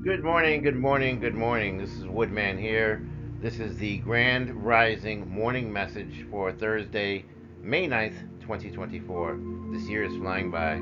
Good morning, good morning, good morning. This is Woodman here. This is the Grand Rising morning message for Thursday, May 9th, 2024. This year is flying by.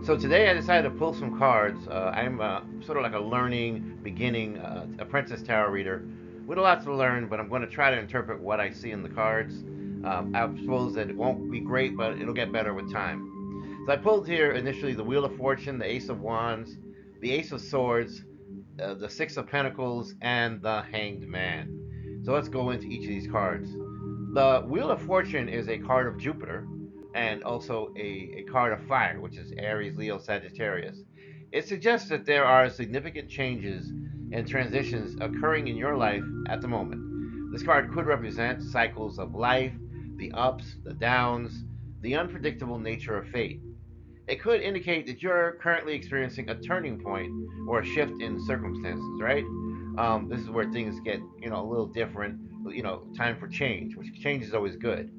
So today I decided to pull some cards. I'm sort of like a learning, beginning, apprentice tarot reader with a lot to learn, but I'm going to try to interpret what I see in the cards. I suppose that it won't be great, but it'll get better with time. So I pulled here initially the Wheel of Fortune, the Ace of Wands, the Ace of Swords, the Six of Pentacles, and the Hanged Man. So let's go into each of these cards. The Wheel of Fortune is a card of Jupiter and also a card of fire, which is Aries, Leo, Sagittarius. It suggests that there are significant changes and transitions occurring in your life at the moment. This card could represent cycles of life, the ups, the downs, the unpredictable nature of fate. It could indicate that you're currently experiencing a turning point or a shift in circumstances, right? This is where things get, a little different. Time for change, which change is always good.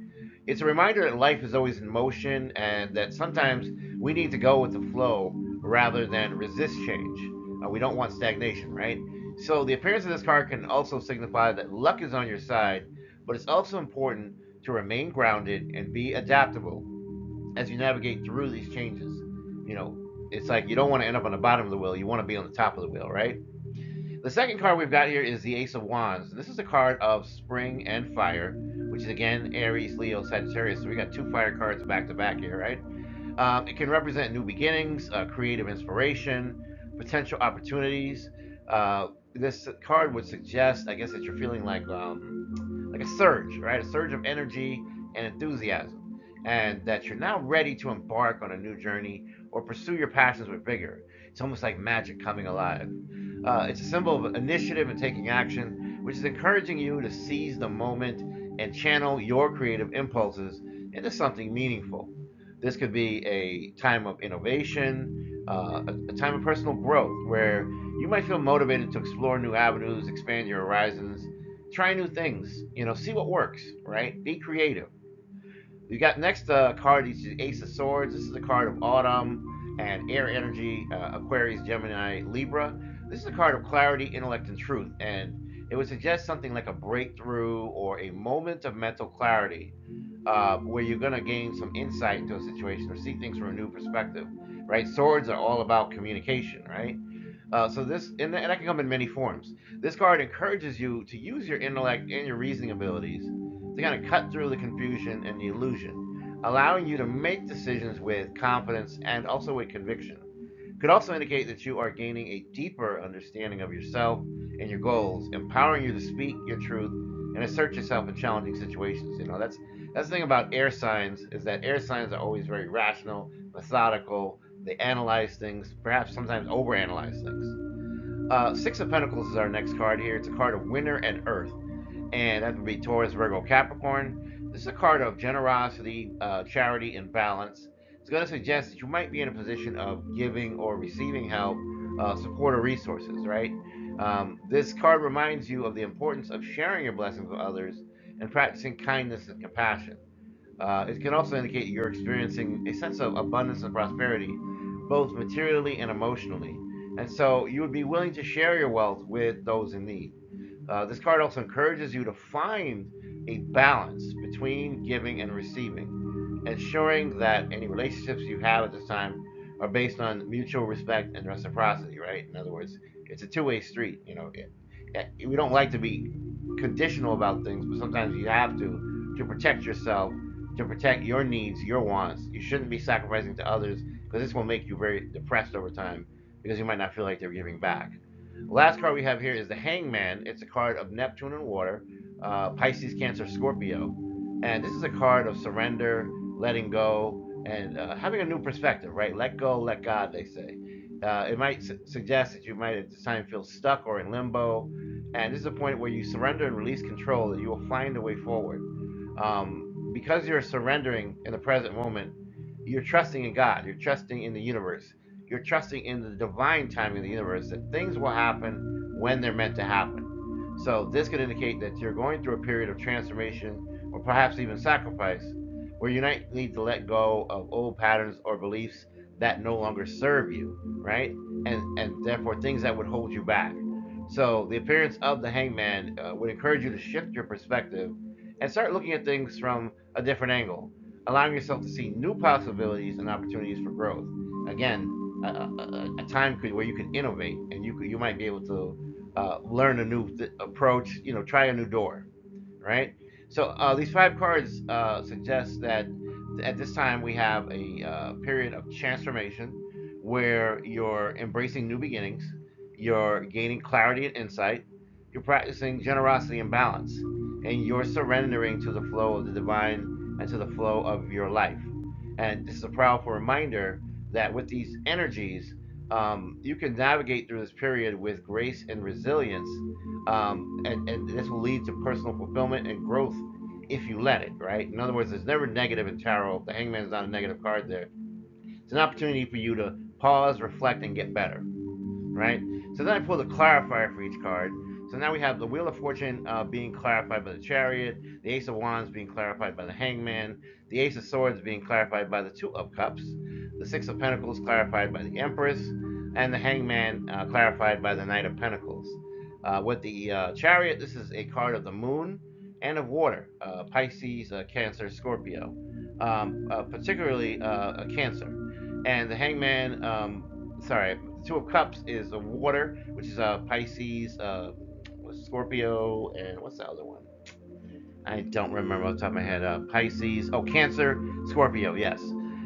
It's a reminder that life is always in motion and that sometimes we need to go with the flow rather than resist change. We don't want stagnation, right? So the appearance of this card can also signify that luck is on your side, but it's also important to remain grounded and be adaptable as you navigate through these changes. You know, it's like you don't want to end up on the bottom of the wheel. You want to be on the top of the wheel, right? The second card we've got here is the Ace of Wands. This is a card of spring and fire, which is again Aries, Leo, Sagittarius. So we got two fire cards back to back here, right? It can represent new beginnings, creative inspiration, potential opportunities. This card would suggest, I guess, that you're feeling like a surge, right? A surge of energy and enthusiasm, and that you're now ready to embark on a new journey or pursue your passions with vigor. It's almost like magic coming alive. It's a symbol of initiative and taking action, which is encouraging you to seize the moment and channel your creative impulses into something meaningful. This could be a time of innovation, a time of personal growth where you might feel motivated to explore new avenues, expand your horizons, try new things, see what works, right? Be creative. You got next card, is the Ace of Swords. This is a card of autumn and air energy, Aquarius, Gemini, Libra. This is a card of clarity, intellect, and truth. And it would suggest something like a breakthrough or a moment of mental clarity where you're going to gain some insight into a situation or see things from a new perspective, right? Swords are all about communication, right? So this, and that can come in many forms. This card encourages you to use your intellect and your reasoning abilities to kind of cut through the confusion and the illusion, allowing you to make decisions with confidence and also with conviction. Could also indicate that you are gaining a deeper understanding of yourself and your goals, empowering you to speak your truth and assert yourself in challenging situations. That's the thing about air signs, is that air signs are always very rational, methodical. They analyze things, perhaps sometimes overanalyze things. Six of Pentacles is our next card here. It's a card of winter and earth, and that would be Taurus, Virgo, Capricorn. This is a card of generosity, charity, and balance. It's going to suggest that you might be in a position of giving or receiving help, support, or resources, right? This card reminds you of the importance of sharing your blessings with others and practicing kindness and compassion. It can also indicate you're experiencing a sense of abundance and prosperity, both materially and emotionally. And so you would be willing to share your wealth with those in need. This card also encourages you to find a balance between giving and receiving, ensuring that any relationships you have at this time are based on mutual respect and reciprocity, right? In other words, it's a two-way street. We don't like to be conditional about things, but sometimes you have to protect yourself, to protect your needs, your wants. You shouldn't be sacrificing to others because this will make you very depressed over time because you might not feel like they're giving back. The last card we have here is the Hangman. It's a card of Neptune and water, Pisces, Cancer, Scorpio. And this is a card of surrender, letting go, and having a new perspective, right? Let go, let God, they say. It might suggest that you might at this time feel stuck or in limbo. And this is a point where you surrender and release control, that you will find a way forward. Because you're surrendering in the present moment, you're trusting in God, you're trusting in the universe, you're trusting in the divine timing of the universe that things will happen when they're meant to happen. So this could indicate that you're going through a period of transformation or perhaps even sacrifice where you might need to let go of old patterns or beliefs that no longer serve you, right? And therefore things that would hold you back. So the appearance of the hangman would encourage you to shift your perspective and start looking at things from a different angle, allowing yourself to see new possibilities and opportunities for growth. Again, a time where you can innovate and you might be able to learn a new approach, try a new door, right? So these five cards suggest that at this time we have a period of transformation where you're embracing new beginnings, you're gaining clarity and insight, you're practicing generosity and balance, and you're surrendering to the flow of the divine and to the flow of your life. And this is a powerful reminder that with these energies, you can navigate through this period with grace and resilience, and this will lead to personal fulfillment and growth if you let it, right? In other words, there's never negative in tarot. The hangman is not a negative card there. It's an opportunity for you to pause, reflect, and get better, right? So then I pulled a clarifier for each card. So now we have the Wheel of Fortune being clarified by the Chariot, the Ace of Wands being clarified by the Hangman, the Ace of Swords being clarified by the Two of Cups, the Six of Pentacles clarified by the Empress, and the Hangman clarified by the Knight of Pentacles. With the Chariot, this is a card of the Moon and of water, Pisces, Cancer, Scorpio, particularly a Cancer. And the Hangman, sorry, the Two of Cups is a water, which is Pisces, Scorpio, and what's the other one? I don't remember off the top of my head. Pisces, oh, Cancer, Scorpio, yes.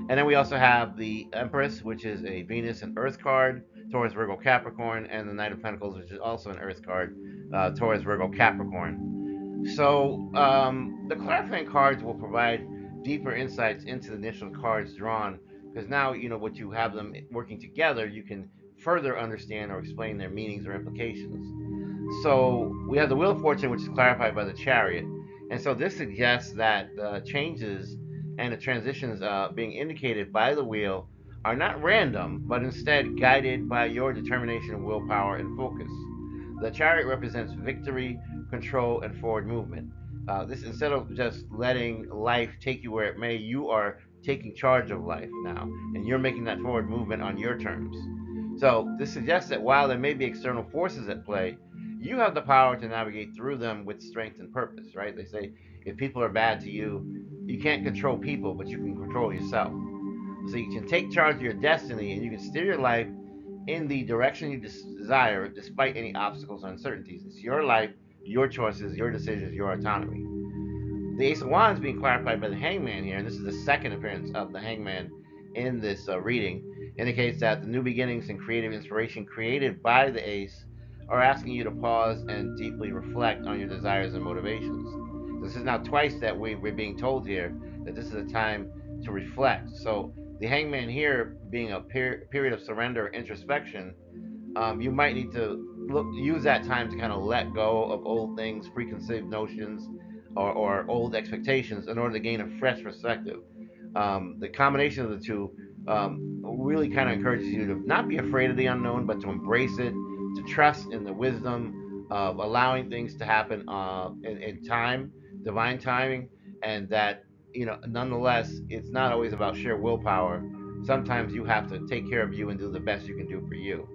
And then we also have the Empress, which is a Venus and Earth card, Taurus, Virgo, Capricorn, and the Knight of Pentacles, which is also an Earth card, Taurus, Virgo, Capricorn. So the clarifying cards will provide deeper insights into the initial cards drawn, because now what you have them working together, you can further understand or explain their meanings or implications. So we have the Wheel of Fortune, which is clarified by the Chariot, and so this suggests that the changes and the transitions being indicated by the wheel are not random, but instead guided by your determination, willpower, and focus. The Chariot represents victory, control, and forward movement. This instead of just letting life take you where it may, you are taking charge of life now, and you're making that forward movement on your terms. So this suggests that while there may be external forces at play, you have the power to navigate through them with strength and purpose, right? They say if people are bad to you, you can't control people, but you can control yourself. So you can take charge of your destiny and you can steer your life in the direction you desire despite any obstacles or uncertainties. It's your life, your choices, your decisions, your autonomy. The Ace of Wands being clarified by the Hangman here, and this is the second appearance of the Hangman in this reading, indicates that the new beginnings and creative inspiration created by the Ace are asking you to pause and deeply reflect on your desires and motivations. This is now twice that we're being told here that this is a time to reflect. So the Hangman here being a period of surrender, introspection, you might need to use that time to kind of let go of old things, preconceived notions, or old expectations in order to gain a fresh perspective. The combination of the two really kind of encourages you to not be afraid of the unknown, but to embrace it, to trust in the wisdom of allowing things to happen in time, divine timing, and that nonetheless, it's not always about sheer willpower. Sometimes you have to take care of you and do the best you can do for you.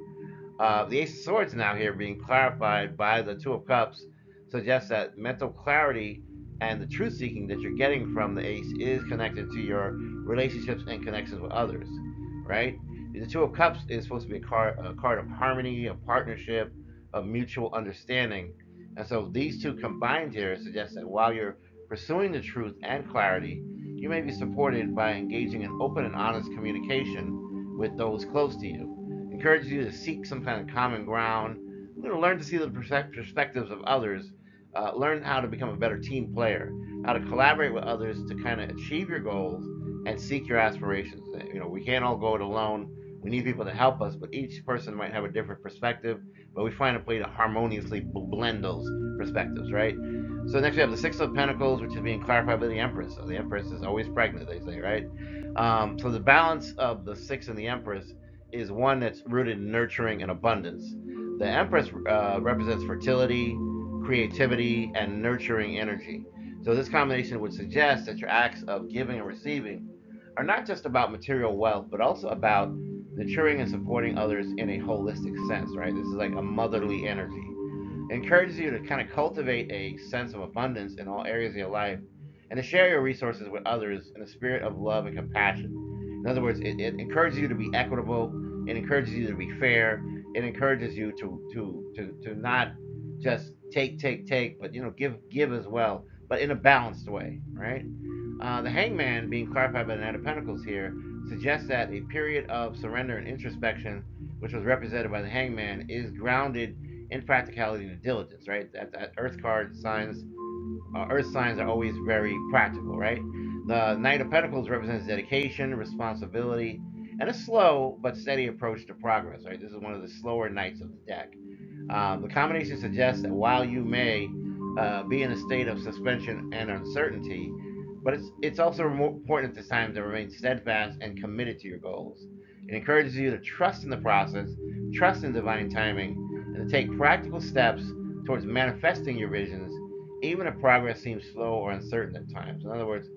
The Ace of Swords now here being clarified by the Two of Cups suggests that mental clarity and the truth seeking that you're getting from the Ace is connected to your relationships and connections with others, right? The Two of Cups is supposed to be a card of harmony, of partnership, of mutual understanding. And so these two combined here suggest that while you're pursuing the truth and clarity, you may be supported by engaging in open and honest communication with those close to you. Encourages you to seek some kind of common ground, learn to see the perspectives of others, learn how to become a better team player, how to collaborate with others to kind of achieve your goals and seek your aspirations. We can't all go it alone. We need people to help us, but each person might have a different perspective, but we find a way to harmoniously blend those perspectives, right? So next we have the Six of Pentacles, which is being clarified by the Empress. So the Empress is always pregnant, they say, right? So the balance of the Six and the Empress is one that's rooted in nurturing and abundance. The Empress represents fertility, creativity, and nurturing energy. So this combination would suggest that your acts of giving and receiving are not just about material wealth, but also about nurturing and supporting others in a holistic sense, right? This is like a motherly energy. It encourages you to kind of cultivate a sense of abundance in all areas of your life and to share your resources with others in a spirit of love and compassion. In other words, it encourages you to be equitable, it encourages you to be fair, it encourages you to not just take, but give as well, but in a balanced way, right? The hangman, being clarified by the Knight of Pentacles here, suggests that a period of surrender and introspection, which was represented by the hangman, is grounded in practicality and diligence, right? That Earth card signs, Earth signs are always very practical, right? The Knight of Pentacles represents dedication, responsibility, and a slow but steady approach to progress, right? This is one of the slower knights of the deck. The combination suggests that while you may be in a state of suspension and uncertainty, but it's also important at this time to remain steadfast and committed to your goals. It encourages you to trust in the process, trust in divine timing, and to take practical steps towards manifesting your visions, even if progress seems slow or uncertain at times. In other words,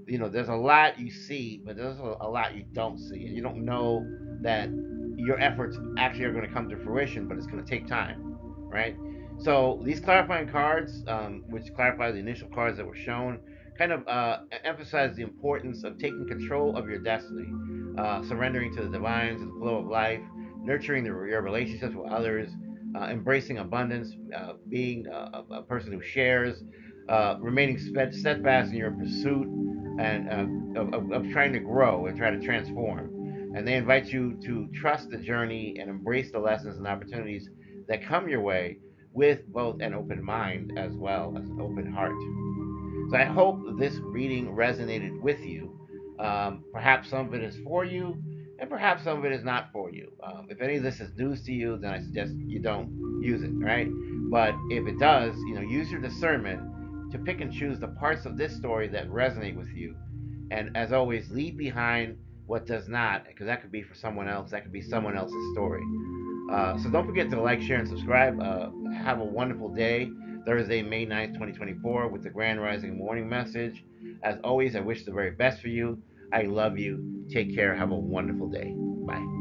there's a lot you see, but there's a lot you don't see, and you don't know that your efforts actually are going to come to fruition, but it's going to take time, right? So these clarifying cards, which clarify the initial cards that were shown, kind of emphasize the importance of taking control of your destiny, surrendering to the divine, to the flow of life, nurturing your relationships with others, embracing abundance, being a person who shares, remaining steadfast in your pursuit and of trying to grow and try to transform. And they invite you to trust the journey and embrace the lessons and opportunities that come your way with both an open mind as well as an open heart. So I hope this reading resonated with you. Perhaps some of it is for you, and perhaps some of it is not for you. If any of this is news to you, then I suggest you don't use it, right? But if it does, use your discernment to pick and choose the parts of this story that resonate with you. And as always, leave behind what does not, because that could be for someone else. That could be someone else's story. So don't forget to like, share, and subscribe. Have a wonderful day. Thursday, May 9th, 2024, with the Grand Rising Morning Message. As always, I wish the very best for you. I love you. Take care. Have a wonderful day. Bye.